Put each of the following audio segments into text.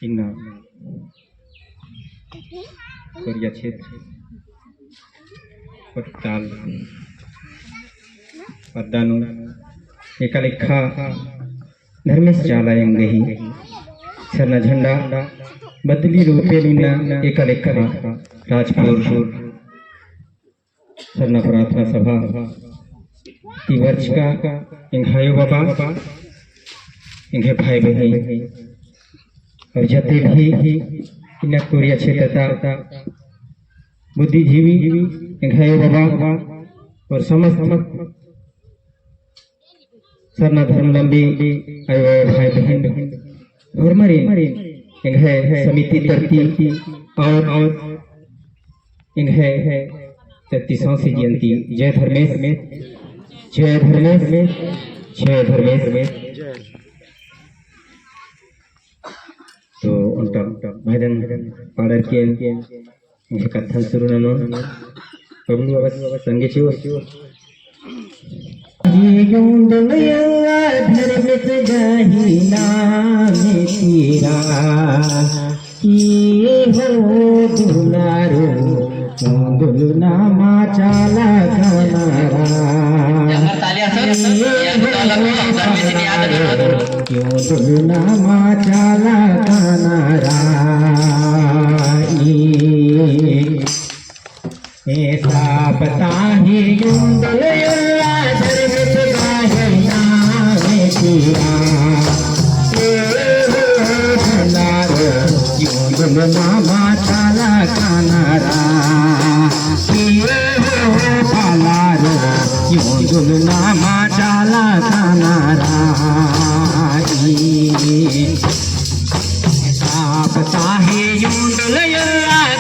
ಇನ್ನು कोरिया क्षेत्र पट्टाल पद्दानु एका लेखा धर्मेश जालायंगही सरना झंडा बदली रूपेलिना एका लेखा राजपुर सरना प्रार्थना सभा ती वर्ष का इंघायो बाबा इंघे भाई बहन और जते भी इन कोरिया क्षेत्र बुद्धिजीवी इंघायो बाबा और समस्त सरना धर्मलंबी आयो भाई बहन और मरी इंघे समिति तरती और इंघे 33वीं जयंती जय धर्मेश जय धर्मेश जय धर्मेश। तो उनका भजन पाडर के कथन सुरू ननो पबलू अवश्य संगे छियो युंदलया धर्मेश गाही नाम तेरा की हो दुलारो युंदल नामा चाला कनारा युंदल नामा चाला कनारा ऐसा पता है युंदलया धर्मेश गाही नाम तेरा युंदल नामा चाला कनारा युंदल नामा चाला कनारा पता है युंदलया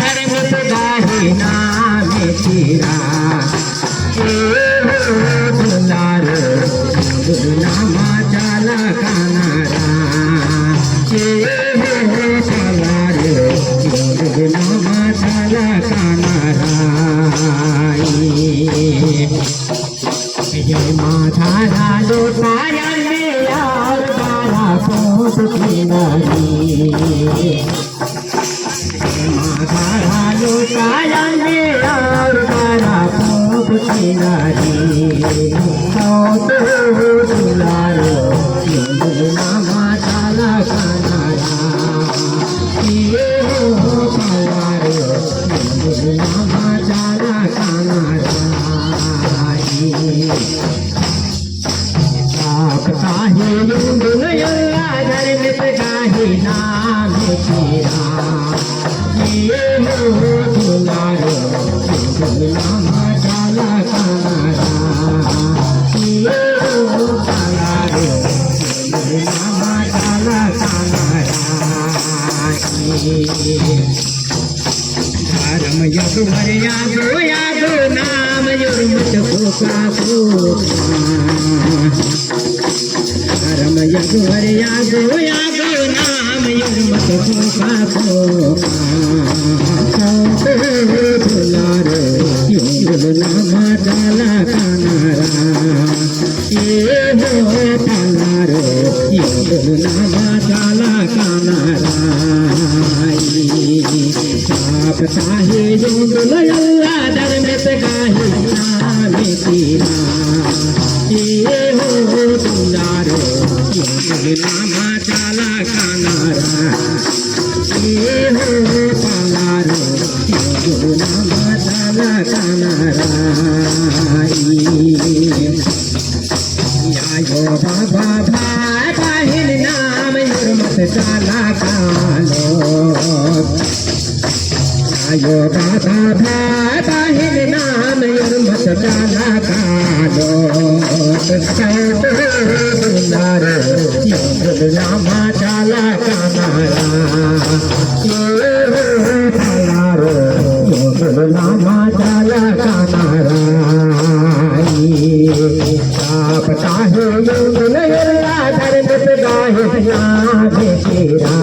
धर्मेश गाही नाम तेरा दुलार युंदल नामा चाला कनारा युंदल नामा चाला कनारा जय माधारा लोटाया मेरा तारा पोत की नारी माधारा लोटाया मेरा तारा पोत की नारी दुलारो युंदल नामा चाला कनारा युंदल नामा चाला कनारा पता है युंदलया धर्मेश गाही नाम तेरा ये हो दुलारो युंदल नामा चाला कनारा ये हो दुलारो युंदल नामा चाला कनारा धर्म यदुवर यादो नाम युर्मत को धर्म यदुवर यादो नाम युर्मत को दुलारो युंदल नामा चाला कनारा ये हो दुलारो युंदल नामा चाला कनारा पता है युंदलया धर्मेश गाही नाम तेरा ये हो दुलारो युंदल नामा चाला कनारा ये हो दुलारो युंदल नामा चाला कनारा आयो बाबा भाई बहन नाम युर्मत चाला कालो आयो बाबा भाई बहन नाम युर्मत चाला कालो दुलारो युंदल नामा चाला कनारा दुलारो युंदल नामा चाला कनारा पता है युंदलया धर्मेश गाही नाम तेरा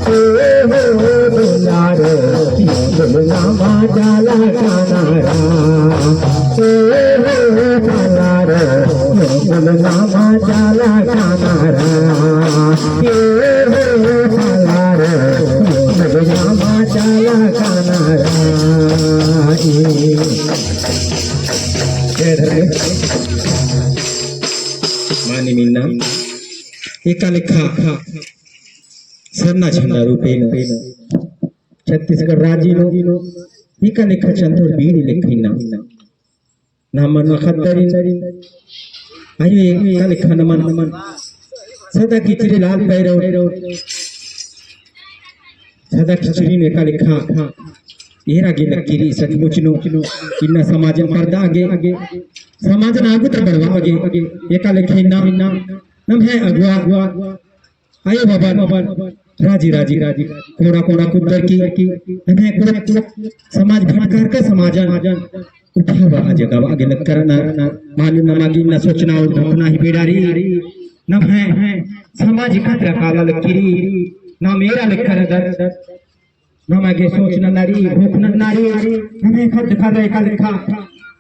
हो दुलारो युंदल नामा चाला कनारा दुलारो युंदल नामा चाला कनारा एका लेखा सरना झंडा रूपेण छत्तीसगढ़ राज्य एका लेखा चंदोर बीड़ी लेखिना नामन खत्तरी आयो एका लेखा नमन सदा खिचड़ी लाल पैरव सदा खिचड़ी ने एका लेखा ಏರ ಗಿಲಕ್ಕಿರಿ ಸತಿಮುಚ್ಚನು ಇನ್ನ ಸಮಾಜ ಪರ್ದ ಆगे ಸಮಾಜ ನಾಗುತ್ರ ಬಡವ ಆगे ಏಕಾಲೆಖೆ ಇನ್ನ ನಮ್ ಹೈ ಅಗುआ आयो बाबा राजी राजी राजी कोड़ा कोड़ा कुदर की नम है कुड़ा समाज भटकार का समाज उठावा जगह आगे लग करना मालूम नमागी न सोचना और धोना ही बेडारी नम है समाज खतरा काला लकीरी ना मेरा लिखकर दर नम आगे सोचना नारी भूखना नारी हमें खत कर रहे का लिखा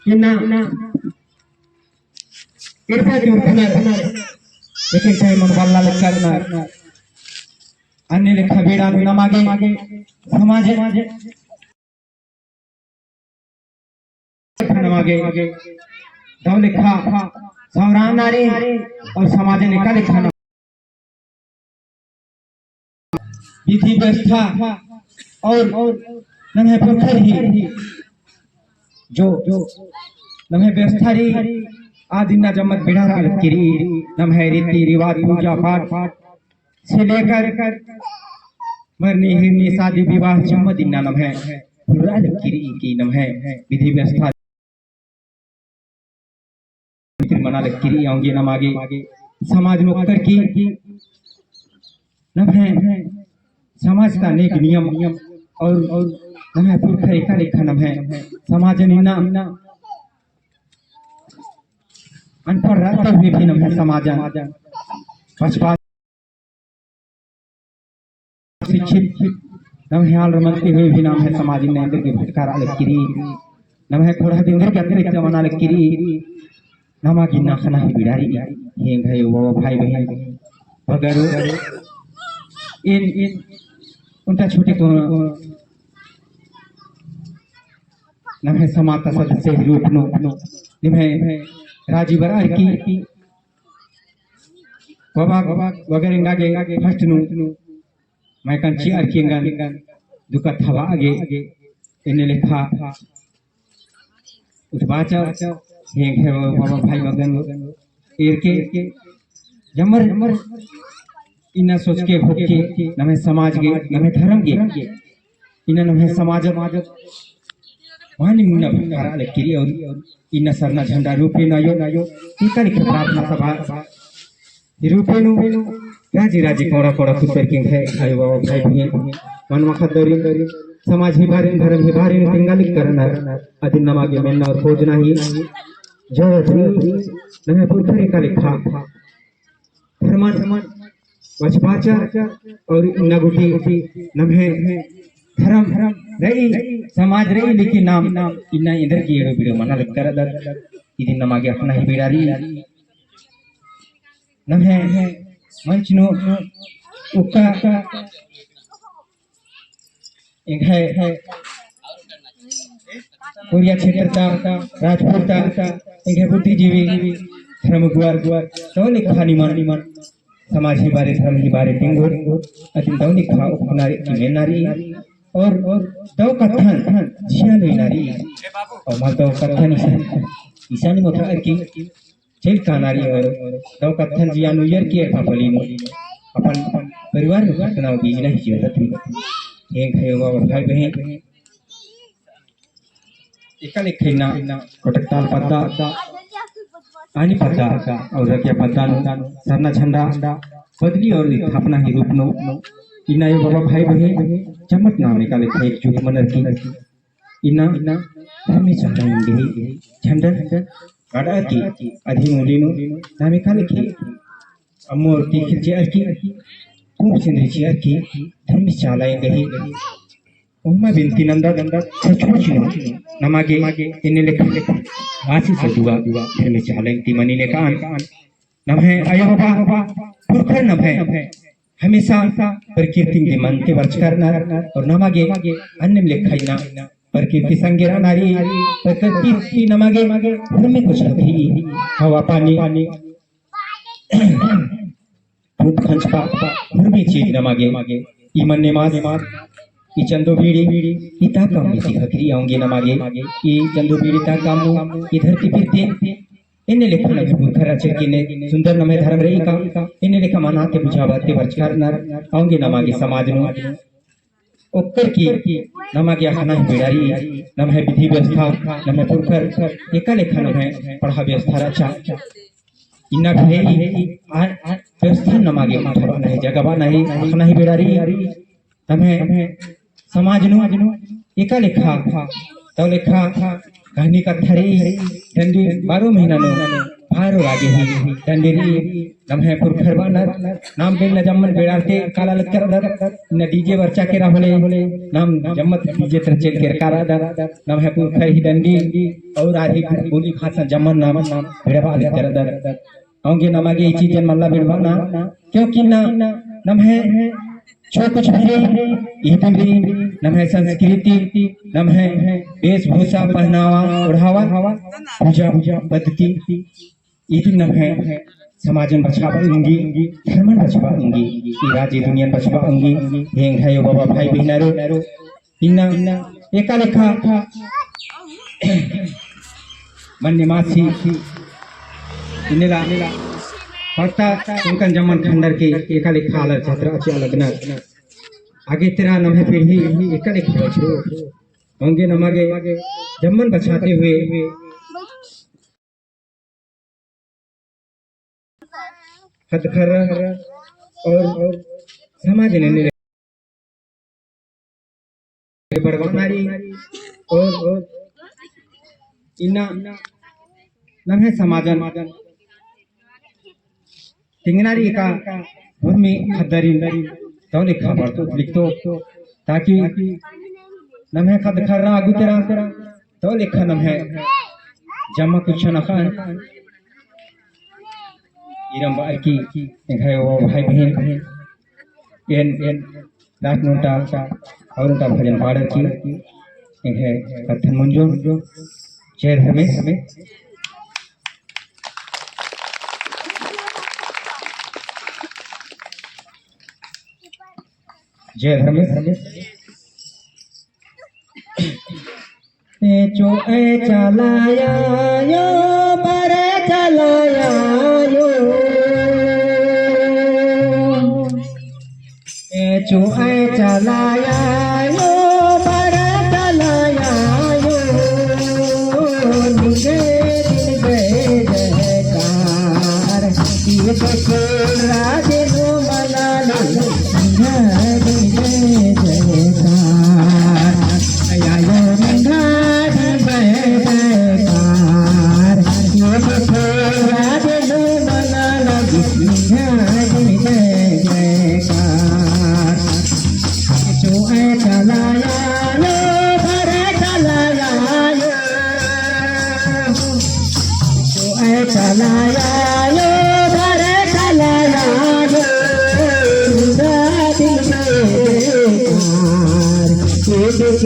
इन्ना इरफा की उठना लेकिन चाहे मन वाला लिखकर ना अन्य लिखा बेड़ा नम आगे समाज नम आगे दो लिखा सवरान नारी और समाज ने का लिखा विधि व्यवस्था और नम्हे पुरखर ही जो नम्हे व्यवस्था री आदि न जमत बिढ़ा किरी नम्हे रीति रिवाज पूजा पाठ से लेकर मरनी हिरनी शादी विवाह जम्म दिन नम्हे पूरा किरी की नम्हे विधि व्यवस्था मना किरी आऊंगी नम आगे समाज नौकर की नम्हे समाज का नेक नियम और नम्हे पुरखर का लिखा नम्हे समाज निना अनपढ़ रहते हुए भी नम्हे समाज पक्षपात शिक्षित नम्हे हाल रमनते हुए भी नाम है समाज ने अंदर के भटकार अलकिरी नम्हे थोड़ा दिन के अतिरिक्त मना अलकिरी नमा की नाखना ही बिडारी हेंग है वो भाई बहन वगैरह इन उनका छोटे को नम्हे समाज का सदस्य रूप नो निम्हे राजी बरार की बाबा वगैरह आगे फर्स्ट नु मैं कंची अर्किंगा दुका थवा आगे इन्हें लिखा उठबाचा हेंग है बाबा भाई वगैरह एर के जमर इन्ना सोच के भोग के नम्हे समाज के नम्हे धर्म के इन्ना नम्हे समाज वानी मुन्ना भटकारा लकीरी और इन्ना सरना झंडा रूपे नायो टीका लिखे प्रार्थना सभा रूपे नु राजी राजी कोड़ा कोड़ा कुतर किंग है आयो बाबा भाई बहन मन मखत दरी समाज ही बारे धर्म ही बारे तिंगालिक करना अदिन नमागे मेलना और खोजना ही जो नम्हे पुरखरे का लिखा धर्म वचपाचा और नगुटी नम्हे धर्म रही समाज रही लेकिन नाम इन्ना इधर की एड़ो बिड़ो मना लगता रहा इदिन नमागे अपना ही बिड़ारी नम्हे मंच नो उक्का एक है कोरिया क्षेत्र का राजपुर का एक है बुद्धिजीवी धर्म गुआर तो लिखा निमान समाज ही बारे धर्म ही बारे टिंगो अतिन दौ लिखा उपनारी की नारी और दौ कथन जिया ले नारी और माल दौ कथन ईशानी मोथा की जेल का नारी और दौ कथन जिया नु यर की पापली नो अपन परिवार में घटना भी नहीं जीवत थी एक है बाबा भाई बहन एकल खैना कोटकताल पद्दा आनी पद्दा और रकिया पद्दा सरना झंडा बदली और स्थापना ही रूप नो इना यो बाबा भाई बहन चमक नाम निकाले थे जुट मनर की इना धर्मी चंदे झंडा गड़ा की अधिमूली नो नामे काले की अमोर की खिचे की खूब सिंदरी चिया की धर्मी चालाए गही उम्मा बिनती नंदा सचमुच नो नमागे इन्हें लिखा वासी सदुआ धर्मी चालाए ती मनी ने कान नम्हे आयो बाबा पुरखर नम्हे हमेशा प्रकृति के मन के वर्च करना और नमागे अन्य लिखाइना प्रकृति संगेरा नारी प्रकृति नमागे हमें कुछ भी हवा पानी भूत खंचपा हुरमी चीज नमागे इमन नेमाज ई चंदो बीड़ी ई ताकम बिसी हकरी आऊंगे नमागे ई चंदो बीड़ी ताकम ई धरती फिरते इन्हें लेखा नगे बुखरा चिरकिने सुंदर नमे धर्म रही का इन्हें लेखा मना के बुझावते वर्चकार नर आऊंगे नमागे समाज नु ओकर की नमागे खाना बेड़ारी नमहे विधि व्यवस्था नमहे पुरखर एका लेखा नमहे पढ़ा व्यवस्था रचा इन्ना भी व्यवस्था नमागे उठवा नहीं जगवा नहीं खाना बेड़ारी नमहे समाज नु एका लेखा तो लेखा कहानी का थरी ठंडी 12 महीना नो भारो आगे ही ठंडीरी नमहे पुरखरवा नाम बेल जम्मन बेड़ाते काला लक्कर दर न डीजे वर्चा के रहले नाम जम्मत डीजे तरचेल के कारा दर नमहे पुरखर ही डंडी और आधी बोली भाषा जम्मन नाम बेड़वा लक्कर दर आऊंगे नमागे इची जन मल्ला बेड़वा ना क्योंकि ना नमहे जो कुछ भी भी नमहे संस्कृति नमहे वेशभूषा पहनावा ओढ़ावा पूजा पद्धति इति नमहे समाजन बचावाऊंगी धर्मन बचावाऊंगी राज्य दुनिया बचावाऊंगी हेंग है बाबा भाई बहनारो इन्ना एका लेखा मन निवासी इनेला पड़ता उनका जमन खंडर के एका लेखा अलग छात्र अच्छे अलग न आगे तेरा नमहे पीढ़ी एका लेखा बचो होंगे नमागे जमन बचाते हुए खतखर और समाज ने बड़वानारी और इन्ना नमहे समाजन तिंगनारी का भूमि खदरी तो लिखा पड़तो लिखतो ताकि नमहे खद खर्रा आगु तेरा तो लिखा नमहे जमा कुछ न खान इरम बार की है वो भाई बहन एन रात नोटा और उनका भजन पाड़र की है कथन मंजो जय धर्मेश जय धर्मेश चो ए चलाया यो पर चलाया यो चो ए चलाया यो पर चलाया यो मुझे दिल जयकार ये तो राजे नो मना लो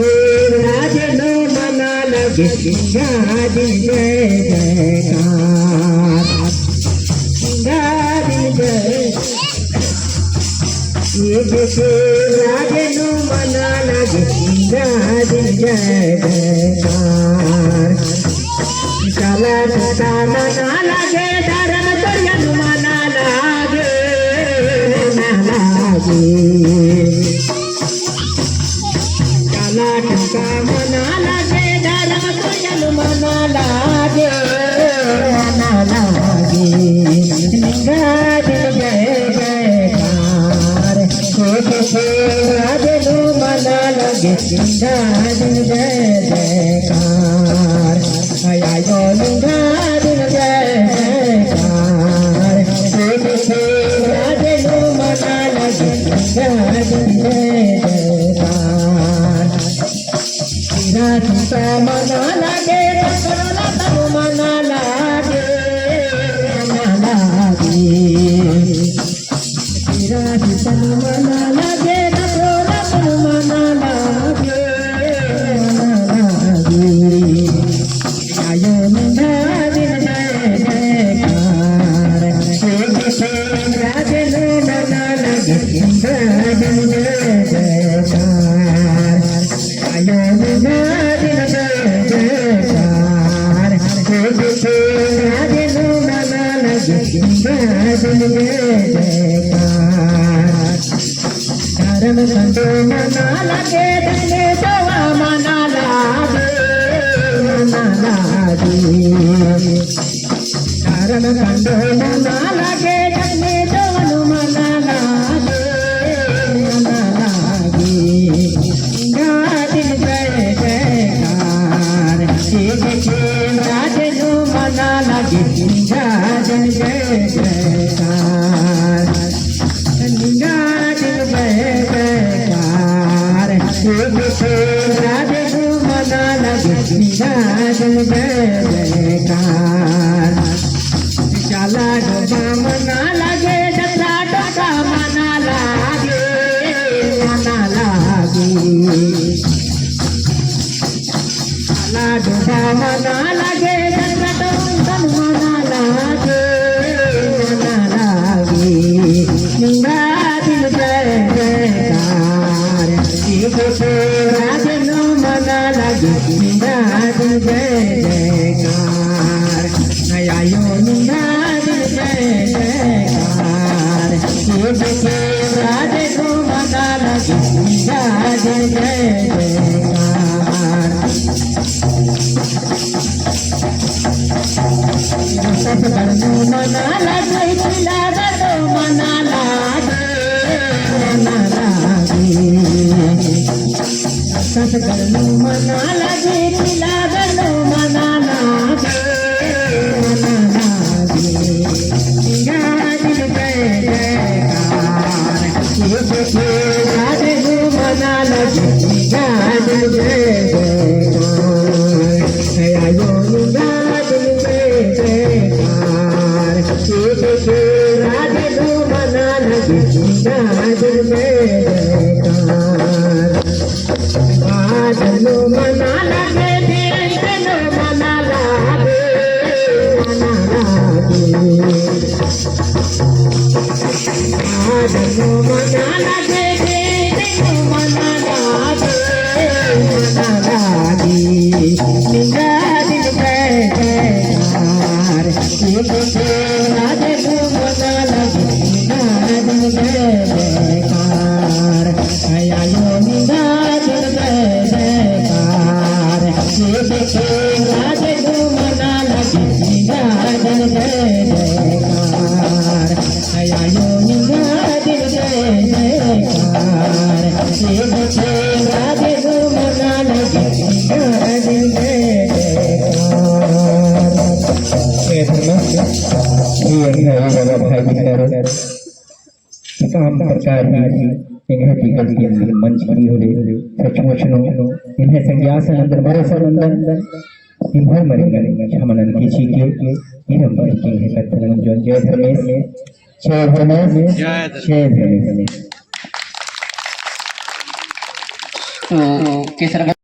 राजनो मना लगे गादी जय जयकार गादी जय ये राजनो मना लगे गादी जय जयकार काला सदा मना लगे धर्म तो यनु मना लगे ना लगे का मना लागे धर्म को जल मना लागे ना लागे लिंगा दिल जय जयकार राजनो मना लागे लिंगा दिल जय जयकार आयो लिंगा दिल जय जयकार राजनो मना लागे लिंगा दिल जय सीता मना लागे करोला तनु मना लागे सीता तनु मना लागे करोला तनु मना लागे आयो मुंडा दिल जय जयकार राजनो काम प्रकार इन्हें टिकल मंच की हो सचमुच इन्हें संज्ञासन भरोसानंदन इन्हें मरे क्षमनन किसी के इन्हें बरकिंग है कथन जो जय धर्मेश जय धर्मेश। केसर